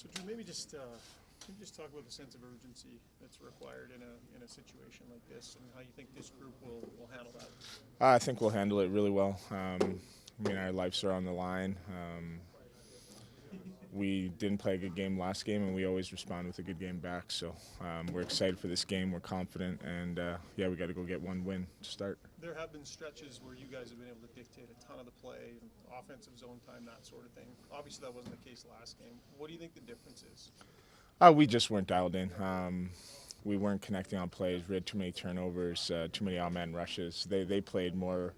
So Drew, maybe just talk about the sense of urgency that's required in a situation like this, and how you think this group will handle that. I think we'll handle it really well. Our lives are on the line. We didn't play a good game last game, and we always respond with a good game back. So we're excited for this game. We're confident, and we got to go get one win to start. There have been stretches where you guys have been able to dictate a ton of the play, offensive zone time, that sort of thing. Obviously, that wasn't the case last game. What do you think the difference is? We just weren't dialed in. We weren't connecting on plays. We had too many turnovers, too many all-man rushes. They played more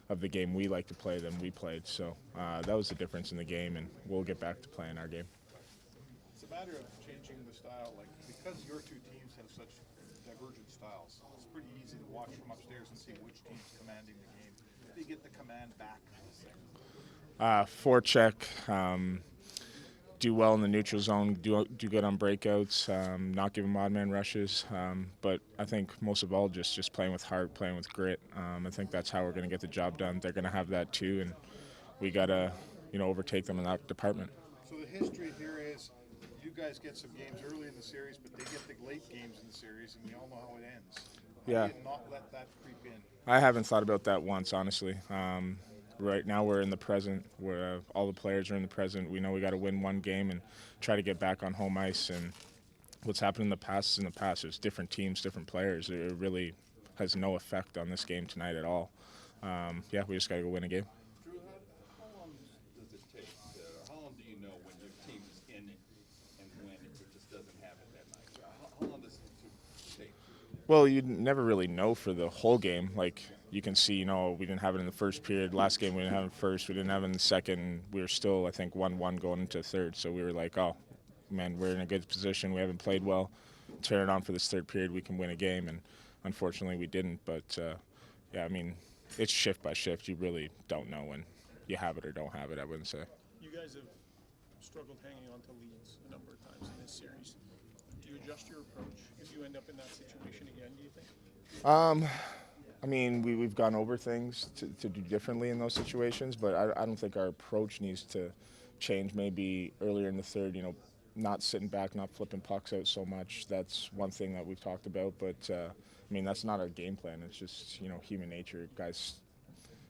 of the game we like to play than we played. So that was the difference in the game, and we'll get back to playing our game. It's a matter of changing the style, because your two teams have such divergent styles. It's pretty easy to watch from upstairs and see which team's commanding the game. How do you get the command back? Forecheck, do well in the neutral zone, do good on breakouts, not give them odd man rushes. But I think most of all, just playing with heart, playing with grit. I think that's how we're going to get the job done. They're going to have that too, and we got to, overtake them in that department. So the history here is you guys get some games early in the series, but they get the late games in the series, and we all know how it ends. How do you not let that creep in? I haven't thought about that once, honestly. Right now we're in the present, where all the players are in the present. We know we got to win one game and try to get back on home ice. And what's happened in the past is in the past. There's different teams, different players. It really has no effect on this game tonight at all. We just got to go win a game. Drew, how long does it take? How long do you know when your team is in it and when it just doesn't have it that night? How long does it take? Well, you never really know for the whole game. Like, you can see, we didn't have it in the first period. Last game we didn't have it first. We didn't have it in the second. We were still, I think, 1-1 going into third. So we were like, oh, man, we're in a good position. We haven't played well. Turn it on for this third period. We can win a game. And unfortunately we didn't. But, it's shift by shift. You really don't know when you have it or don't have it, I wouldn't say. You guys have struggled hanging on to leads a number of times in this series. Do you adjust your approach if you end up in that situation again, do you think? We've gone over things to do differently in those situations, but I don't think our approach needs to change. Maybe earlier in the third, not sitting back, not flipping pucks out so much. That's one thing that we've talked about, but that's not our game plan. It's just, human nature. Guys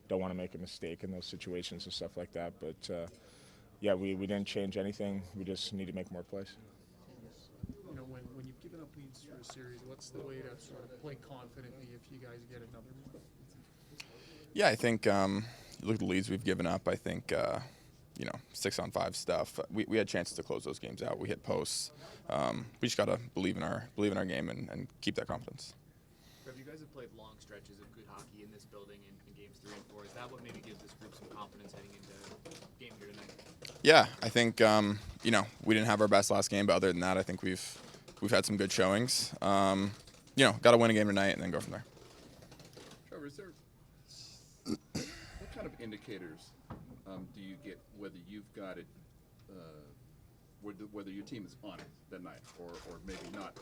don't want to make a mistake in those situations and stuff like that, but we didn't change anything. We just need to make more plays. When you've given up leads through a series, what's the way to sort of play confidently if you guys get another one? Yeah, I think you look at the leads we've given up. I think 6-on-5 stuff. We had chances to close those games out. We hit posts. We just gotta believe in our game and keep that confidence. You guys have played long stretches of good hockey in this building in games 3 and 4. Is that what maybe gives this group some confidence heading into game here tonight? Yeah, I think we didn't have our best last game, but other than that, I think we've had some good showings. Got to win a game tonight and then go from there. Trevor, what kind of indicators do you get whether you've got it, whether your team is on it that night or maybe not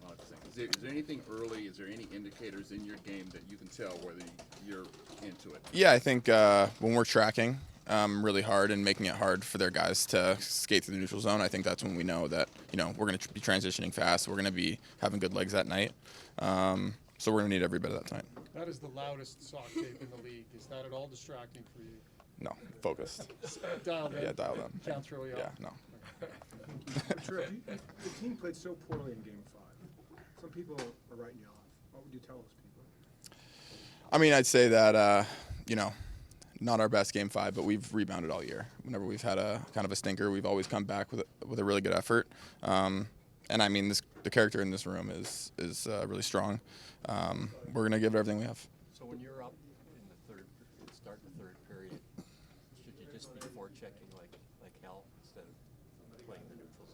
on it the same? Is there anything early? Is there any indicators in your game that you can tell whether you're into it? Yeah, I think when we're tracking really hard and making it hard for their guys to skate through the neutral zone, I think that's when we know that we're going to be transitioning fast. We're going to be having good legs that night. So we're going to need every bit of that tonight. That is the loudest sock tape in the league. Is that at all distracting for you? No, focused. Dialed in. Yeah, dialed in. Can't throw you Yeah, off. no. Trip, the team played so poorly in Game 5. Some people are writing you off. What would you tell those people? I'd say that, not our best Game 5, but we've rebounded all year. Whenever we've had a kind of a stinker, we've always come back with a really good effort. The character in this room is really strong. We're going to give it everything we have. So when you're up in the third, start the third period, should you just be forechecking like hell instead of playing the neutral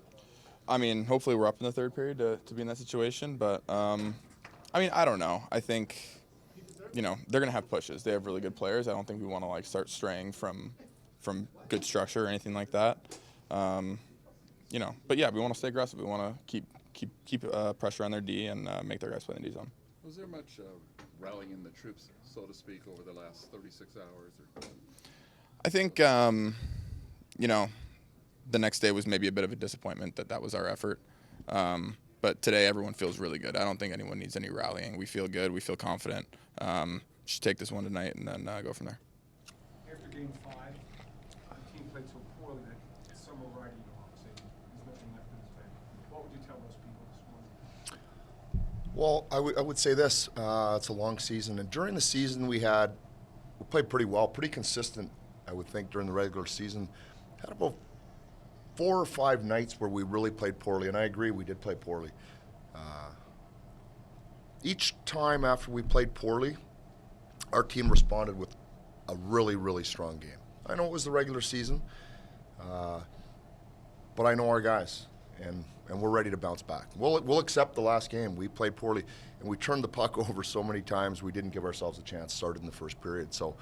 zone? Hopefully we're up in the third period to be in that situation, but I don't know. I think they're going to have pushes. They have really good players. I don't think we want to start straying from good structure or anything like that. But yeah, we want to stay aggressive. We want to keep pressure on their D and make their guys play in the D zone. Was there much rallying the troops, so to speak, over the last 36 hours? I think the next day was maybe a bit of a disappointment that was our effort. But today everyone feels really good. I don't think anyone needs any rallying. We feel good. We feel confident. Just take this one tonight and then go from there. After game 5, the team played so poorly that some were writing you off, saying there's nothing left in this bank. What would you tell those people this morning? Well, I would say this. It's a long season, and during the season we played pretty well, pretty consistent, I would think, during the regular season. Had about 4 or 5 nights where we really played poorly, and I agree, we did play poorly. Each time after we played poorly, our team responded with a really, really strong game. I know it was the regular season, but I know our guys, and we're ready to bounce back. We'll accept the last game. We played poorly, and we turned the puck over so many times we didn't give ourselves a chance. Started in the first period, so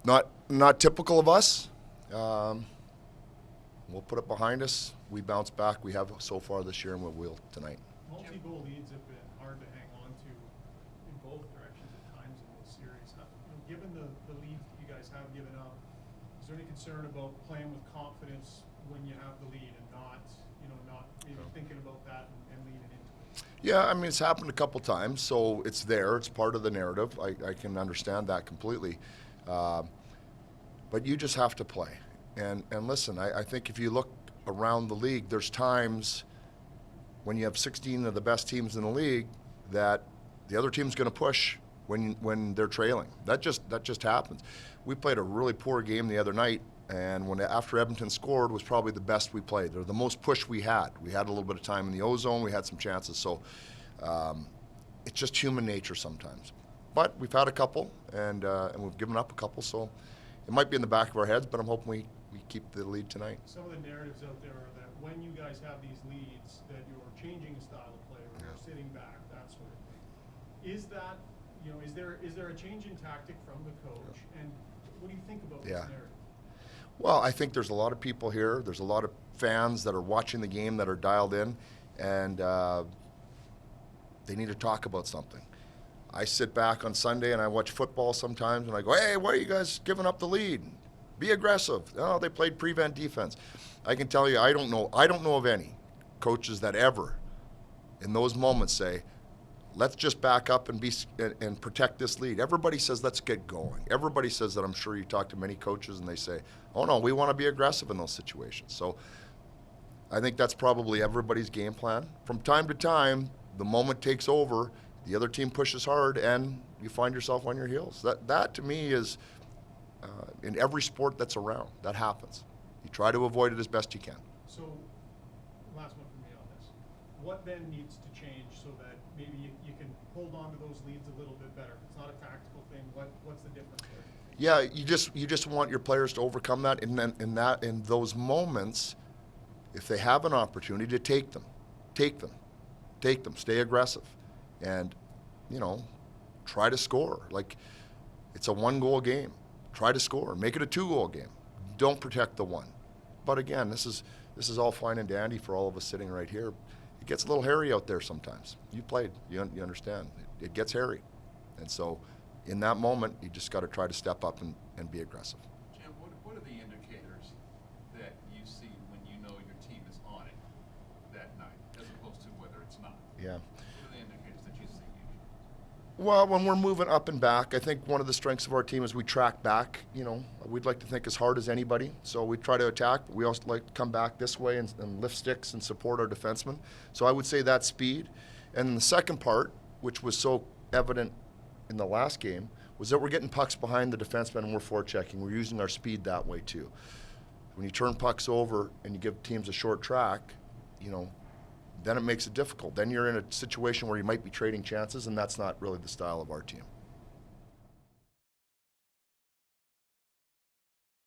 not typical of us. We'll put it behind us. We bounce back. We have so far this year, and we will tonight. Multi-goal leads have been hard to hang on to in both directions at times in this series. Given the leads that you guys have given up, is there any concern about playing with confidence when you have the lead and not maybe thinking about that and leaning into it? Yeah, I mean, it's happened a couple times, so it's there. It's part of the narrative. I can understand that completely. But you just have to play. And listen, I think if you look around the league, there's times when you have 16 of the best teams in the league that the other team's going to push when they're trailing. That just happens. We played a really poor game the other night, and after Edmonton scored was probably the best we played. They're the most push we had. We had a little bit of time in the O-zone. We had some chances. So it's just human nature sometimes. But we've had a couple, and we've given up a couple. So it might be in the back of our heads, but I'm hoping we keep the lead tonight. Some of the narratives out there are that when you guys have these leads, that you're changing a style of play, or you're sitting back, that sort of thing. Is that, is there a change in tactic from the coach? And what do you think about this narrative? Well, I think there's a lot of people here. There's a lot of fans that are watching the game that are dialed in, and they need to talk about something. I sit back on Sunday and I watch football sometimes, and I go, hey, why are you guys giving up the lead? Be aggressive. Oh, they played prevent defense. I can tell you, I don't know of any coaches that ever, in those moments, say, let's just back up and protect this lead. Everybody says, let's get going. Everybody says that. I'm sure you talk to many coaches, and they say, oh, no, we want to be aggressive in those situations. So I think that's probably everybody's game plan. From time to time, the moment takes over, the other team pushes hard, and you find yourself on your heels. That to me, is in every sport that's around. That happens. You try to avoid it as best you can. So, last one from me on this. What then needs to change so that maybe you can hold on to those leads a little bit better? If it's not a tactical thing, what's the difference there? Yeah, you just want your players to overcome that, and then in those moments, if they have an opportunity, to take them. Stay aggressive, and try to score. Like, it's a 1-goal game. Try to score. Make it a 2-goal game. Don't protect the one. But again, this is all fine and dandy for all of us sitting right here. It gets a little hairy out there sometimes. You played. You understand. It gets hairy. And so in that moment, you just got to try to step up and be aggressive. Jim, what are the indicators that you see when you know your team is on it that night, as opposed to whether it's not? Yeah. What are the indicators that you see usually? Well, when we're moving up and back, I think one of the strengths of our team is we track back. We'd like to think as hard as anybody, so we try to attack, but we also like to come back this way and lift sticks and support our defensemen. So I would say that speed. And the second part, which was so evident in the last game, was that we're getting pucks behind the defensemen and we're forechecking. We're using our speed that way too. When you turn pucks over and you give teams a short track, then it makes it difficult. Then you're in a situation where you might be trading chances, and that's not really the style of our team.